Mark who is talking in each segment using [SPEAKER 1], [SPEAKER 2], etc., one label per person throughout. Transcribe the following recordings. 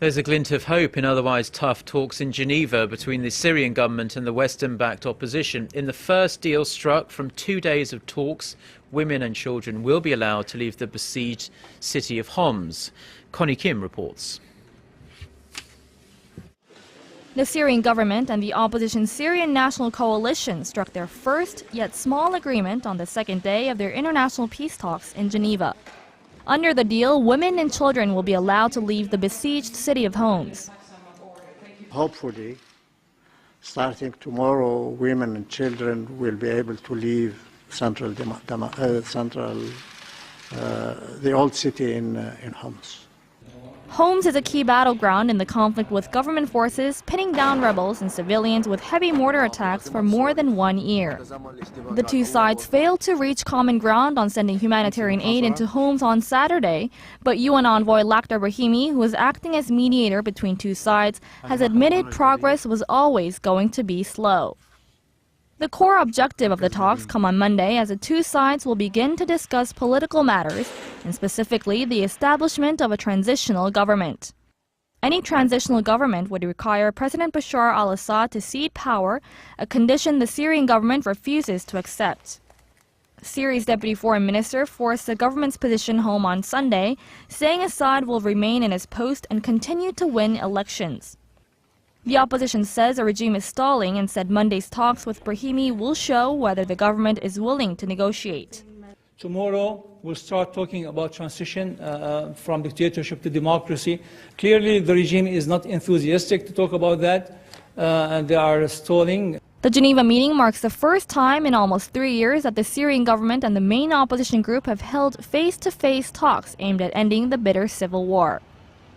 [SPEAKER 1] There's a glint of hope in otherwise tough talks in Geneva between the Syrian government and the Western-backed opposition. In the first deal struck from 2 days of talks, women and children will be allowed to leave the besieged city of Homs. Connie Kim reports.
[SPEAKER 2] The Syrian government and the opposition Syrian National Coalition struck their first, yet small agreement on the second day of their international peace talks in Geneva. Under the deal, women and children will be allowed to leave the besieged city of Homs.
[SPEAKER 3] Hopefully, starting tomorrow, women and children will be able to leave the old city in Homs.
[SPEAKER 2] Homs is a key battleground in the conflict with government forces pinning down rebels and civilians with heavy mortar attacks for more than 1 year. The two sides failed to reach common ground on sending humanitarian aid into Homs on Saturday, but UN envoy Lakhdar Brahimi, who is acting as mediator between two sides, has admitted progress was always going to be slow. The core objective of the talks come on Monday as the two sides will begin to discuss political matters, and specifically the establishment of a transitional government. Any transitional government would require President Bashar al-Assad to cede power, a condition the Syrian government refuses to accept. Syria's deputy foreign minister forced the government's position home on Sunday, saying Assad will remain in his post and continue to win elections. The opposition says the regime is stalling and said Monday's talks with Brahimi will show whether the government is willing to negotiate.
[SPEAKER 4] Tomorrow, we'll start talking about transition from dictatorship to democracy. Clearly, the regime is not enthusiastic to talk about that, and they are stalling.
[SPEAKER 2] The Geneva meeting marks the first time in almost 3 years that the Syrian government and the main opposition group have held face-to-face talks aimed at ending the bitter civil war.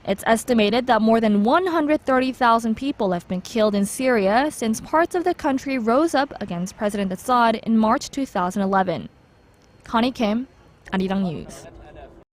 [SPEAKER 2] It's estimated that more than 130,000 people have been killed in Syria since parts of the country rose up against President Assad in March 2011. Connie Kim, Arirang News.